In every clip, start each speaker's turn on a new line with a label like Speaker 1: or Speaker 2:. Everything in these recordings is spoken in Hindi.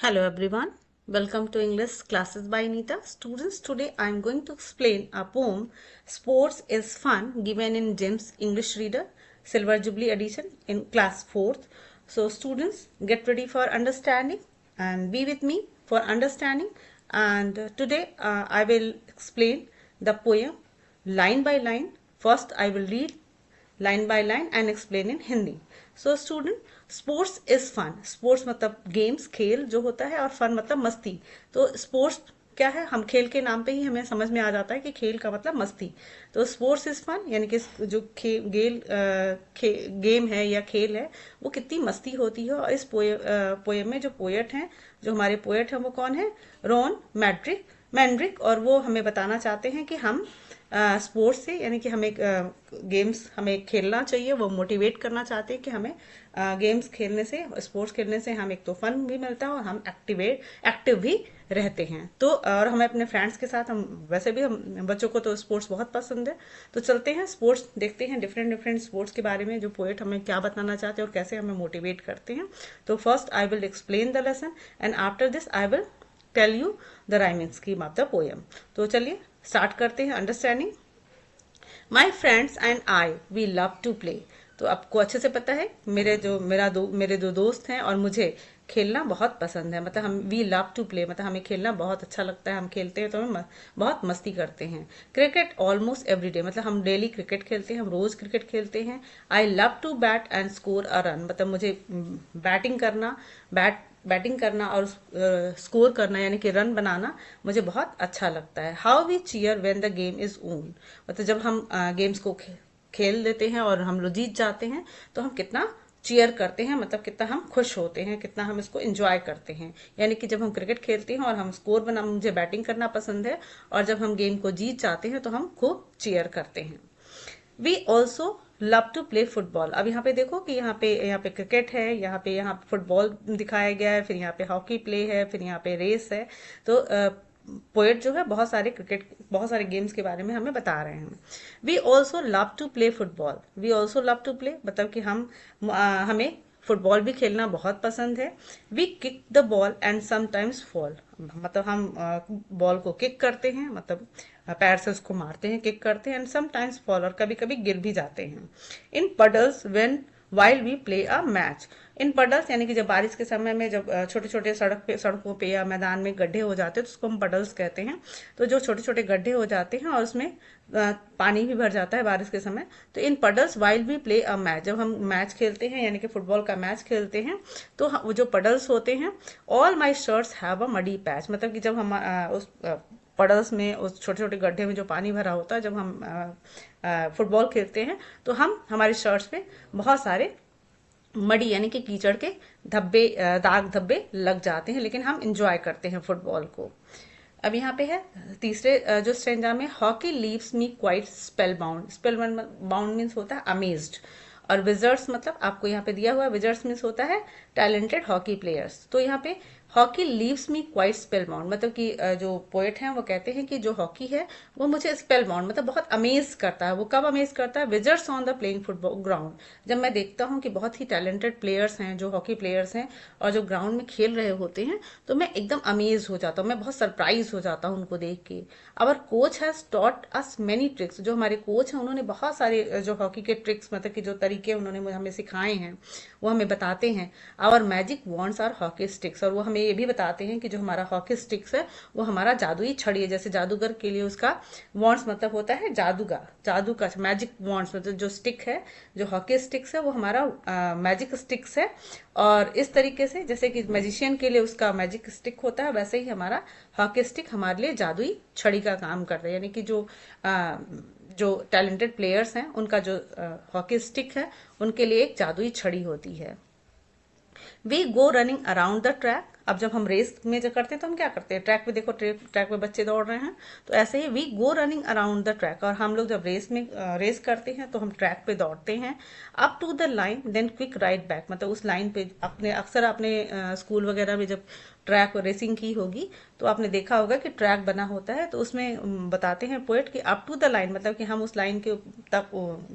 Speaker 1: Hello everyone, welcome to English classes by Anita. Students, today I am going to explain a poem Sports is Fun given in James English Reader Silver Jubilee edition in class 4th. So students, get ready for understanding and be with me for understanding. And today I will explain the poem line by line. First I will read line by line and explain in Hindi. So student, sports is fun. Sports मतलब गेम्स, खेल जो होता है, और फन मतलब मस्ती. तो स्पोर्ट्स क्या है, हम खेल के नाम पे ही हमें समझ में आ जाता है कि खेल का मतलब मस्ती. तो स्पोर्ट्स इज फन यानी कि जो गेम है या खेल है वो कितनी मस्ती होती है. और इस पोएम में जो पोएट हैं, जो हमारे पोएट हैं, वो कौन है? रॉन मैंड्रिक. और वो हमें बताना चाहते हैं कि हम स्पोर्ट्स से यानी कि हमें गेम्स हमें खेलना चाहिए. वो मोटिवेट करना चाहते हैं कि हमें गेम्स खेलने से, स्पोर्ट्स खेलने से हम एक तो फन भी मिलता है और हम एक्टिव भी रहते हैं. तो और हमें अपने फ्रेंड्स के साथ, हम वैसे भी हम बच्चों को तो स्पोर्ट्स बहुत पसंद है. तो चलते हैं स्पोर्ट्स देखते हैं, डिफरेंट स्पोर्ट्स के बारे में जो पोएट हमें क्या बताना चाहते हैं और कैसे हमें मोटिवेट करते हैं. तो first I will explain the lesson and after this I will tell you the rhyming scheme of the poem. तो चलिए स्टार्ट करते हैं understanding. My friends and I we love to play. तो आपको अच्छे से पता है मेरे दो दोस्त हैं और मुझे खेलना बहुत पसंद है. मतलब हम वी लव टू प्ले मतलब हमें खेलना बहुत अच्छा लगता है. हम खेलते हैं तो हम बहुत मस्ती करते हैं. क्रिकेट ऑलमोस्ट एवरी डे मतलब हम डेली क्रिकेट खेलते हैं, हम रोज क्रिकेट खेलते हैं. I love to bat and score a run मतलब मुझे बैटिंग करना और स्कोर करना यानी कि रन बनाना मुझे बहुत अच्छा लगता है. How we cheer when the game is won मतलब जब हम गेम्स को खेल लेते हैं और हम लोग जीत जाते हैं तो हम कितना चीयर करते हैं, मतलब कितना हम खुश होते हैं, कितना हम इसको एंजॉय करते हैं. यानी कि जब हम क्रिकेट खेलते हैं और हम स्कोर बना, मुझे बैटिंग करना पसंद है, और जब हम गेम को जीत जाते हैं तो हम खूब चीयर करते हैं. We also love to play football. अब यहाँ पे देखो कि यहाँ पे क्रिकेट है, यहाँ पे फुटबॉल दिखाया गया है, फिर यहाँ पे हॉकी प्ले है, फिर यहाँ पे रेस है. तो पोएट जो है बहुत सारे गेम्स के बारे में हमें बता रहे हैं. We also love to play football. We also love to play मतलब कि हमें फुटबॉल भी खेलना बहुत पसंद है. We kick the ball and sometimes fall मतलब हम बॉल को किक करते हैं, मतलब पैर से उसको मारते हैं, किक करते हैं. एंड समटाइम्स फॉल और कभी कभी गिर भी जाते हैं. In puddles when while we play a match. In puddles यानी कि जब बारिश के समय में जब छोटे छोटे सड़कों पे या मैदान में गड्ढे हो जाते हैं तो उसको हम पडल्स कहते हैं. तो जो छोटे छोटे गड्ढे हो जाते हैं और उसमें पानी भी भर जाता है बारिश के समय, तो in puddles while we play a match जब हम मैच खेलते हैं यानी कि फुटबॉल का मैच खेलते हैं तो वो जो पडल्स होते हैं, all my shirts have a muddy patch मतलब कि जब हम उस पडल्स में, उस छोटे छोटे गड्ढे में जो पानी भरा होता है, जब हम फुटबॉल खेलते हैं तो हमारी शर्ट्स पे बहुत सारे मड़ी यानी कि कीचड़ के दाग धब्बे लग जाते हैं, लेकिन हम इंजॉय करते हैं फुटबॉल को. अब यहाँ पे है तीसरे जो स्ट्रेंजा में, हॉकी लीव्स मी quite spell bound. Spell bound means होता है अमेज्ड. और विजर्ड्स मतलब आपको यहाँ पे दिया हुआ है, विजर्ड्स मीन्स होता है टैलेंटेड हॉकी प्लेयर्स. तो यहाँ पे हॉकी लीव्स मी क्वाइट स्पेल बाउंड मतलब कि जो पोएट हैं वो कहते हैं कि जो हॉकी है वो मुझे स्पेल बाउंड मतलब बहुत अमेज करता है. वो कब अमेज करता है? Wizards on the playing football ground. जब मैं देखता हूँ कि बहुत ही टैलेंटेड प्लेयर्स हैं, जो हॉकी प्लेयर्स हैं, और जो ग्राउंड में खेल रहे होते हैं, तो मैं एकदम अमेज हो जाता हूँ, मैं बहुत सरप्राइज हो जाता हूँ उनको देख के. Our coach has taught us many tricks. जो हमारे कोच हैं उन्होंने बहुत सारे जो हॉकी के ट्रिक्स मतलब कि जो तरीके उन्होंने हमें सिखाए हैं वो हमें बताते हैं. Our magic wands are hockey sticks. और वो हमें ये भी बताते हैं कि जो हमारा हॉकी स्टिक्स है वो हमारा जादुई छड़ी है. जैसे जादूगर के लिए उसका वॉन्ड्स मतलब होता है जादू का मैजिक वॉन्ड्स मतलब जो स्टिक है, जो हॉकी स्टिक्स है वो हमारा मैजिक स्टिक्स है. और इस तरीके से जैसे कि मैजिशियन के लिए उसका मैजिक स्टिक होता है, वैसे ही हमारा हॉकी स्टिक हमारे लिए जादुई छड़ी का काम करता है. यानी कि जो टैलेंटेड प्लेयर्स हैं उनका जो हॉकी स्टिक है उनके लिए एक जादुई छड़ी होती है. We go running around the track. अब जब हम रेस में जो करते हैं तो हम क्या करते हैं, ट्रैक पे देखो, ट्रैक पे बच्चे दौड़ रहे हैं, तो ऐसे ही we go running around the track. और हम लोग जब रेस करते हैं तो हम ट्रैक पे दौड़ते हैं. Up to the line then quick right back मतलब उस लाइन पे अक्सर अपने स्कूल वगैरह में जब ट्रैक रेसिंग की होगी तो आपने देखा होगा कि ट्रैक बना होता है, तो उसमें बताते हैं पोएट कि अप टू द लाइन मतलब कि हम उस लाइन के तक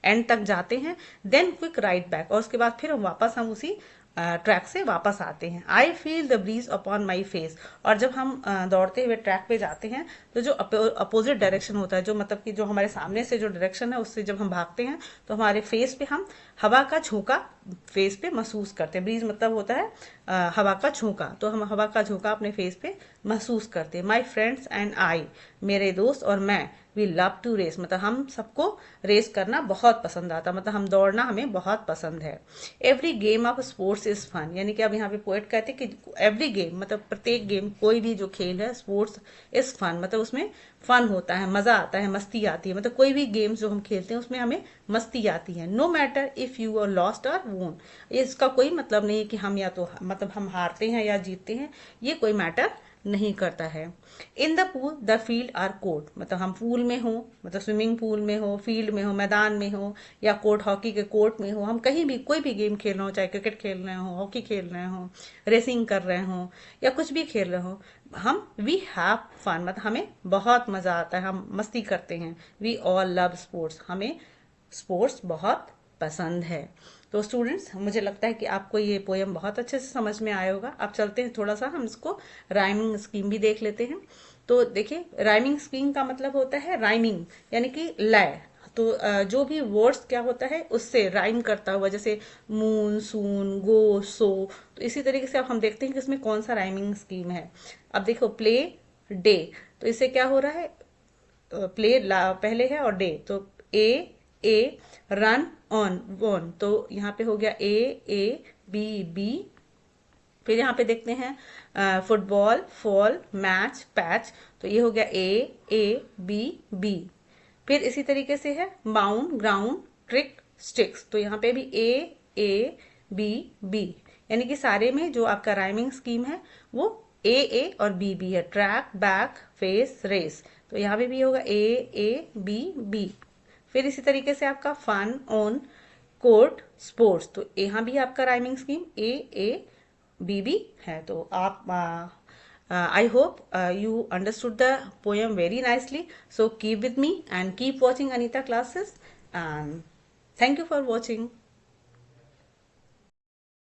Speaker 1: एंड तक जाते हैं. देन क्विक राइट बैक और उसके बाद फिर वापस हम उसी ट्रैक से वापस आते हैं। I feel the breeze upon my face. और जब हम दौड़ते हुए ट्रैक पे जाते हैं तो जो अपोजिट डायरेक्शन होता है, जो मतलब कि जो हमारे सामने से जो डायरेक्शन है उससे जब हम भागते हैं तो हमारे फेस पे हम हवा का झोंका फेस पे महसूस करते हैं। ब्रीज मतलब होता है हवा का झोंका, तो हम हवा का झोंका अपने फेस पे महसूस करते हैं। माई फ्रेंड्स एंड आई, मेरे दोस्त और मैं, वी लव टू रेस, मतलब हम सबको रेस करना बहुत पसंद आता, मतलब हम दौड़ना हमें बहुत पसंद है। Every game of sports is fun, यानी कि अब यहाँ पे पोएट कहते हैं कि एवरी गेम मतलब प्रत्येक गेम, कोई भी जो खेल है स्पोर्ट्स इज फन, मतलब उसमें फन होता है, मजा आता है, मस्ती आती है, मतलब कोई भी गेम जो हम खेलते हैं उसमें हमें मस्ती आती है। No matter if you are lost or won, इसका कोई मतलब नहीं है कि हम या तो मतलब हम हारते हैं या जीतते हैं, ये कोई मैटर नहीं करता है। In the pool the field or court, मतलब हम पूल में हो, मतलब स्विमिंग पूल में हो, फील्ड में हो, मैदान में हो, या कोर्ट हॉकी के कोर्ट में हो, हम कहीं भी कोई भी गेम खेल रहे हो, चाहे क्रिकेट खेल रहे हो, हॉकी खेल रहे हो, रेसिंग कर रहे हो, या कुछ भी खेल रहे हो, हम वी हैव फन, मतलब हमें बहुत मजा आता है, हम मस्ती करते हैं। वी ऑल लव स्पोर्ट्स, हमें स्पोर्ट्स बहुत पसंद है। तो स्टूडेंट्स, मुझे लगता है कि आपको ये पोयम बहुत अच्छे से समझ में आया होगा। अब चलते हैं थोड़ा सा हम इसको राइमिंग स्कीम भी देख लेते हैं। तो देखिए, राइमिंग स्कीम का मतलब होता है राइमिंग, यानी कि लय। तो जो भी वर्ड्स क्या होता है उससे राइम करता हुआ, जैसे मून, सून, गो, सो, तो इसी तरीके से अब हम देखते हैं कि इसमें कौन सा राइमिंग स्कीम है। अब देखो, प्ले, डे, तो इससे क्या हो रहा है, प्ले पहले है और डे, तो ए, रन, ऑन, वन, तो यहाँ पे हो गया ए, बी, फिर यहाँ पे देखते हैं फुटबॉल, फॉल, मैच, पैच, तो ये हो गया ए, बी। फिर इसी तरीके से है बाउंड, ग्राउंड, ट्रिक, स्टिक्स, तो यहाँ पे भी ए, बी, यानी कि सारे में जो आपका राइमिंग स्कीम है वो ए और बी है। ट्रैक, बैक, फेस, रेस, तो यहाँ पे भी होगा ए, बी। फिर इसी तरीके से आपका फन, ऑन, कोर्ट, स्पोर्ट्स, तो यहाँ भी आपका राइमिंग स्कीम ए, बी है। तो आप I hope you understood the poem very nicely. So keep with me and keep watching Anita classes. And thank you for watching.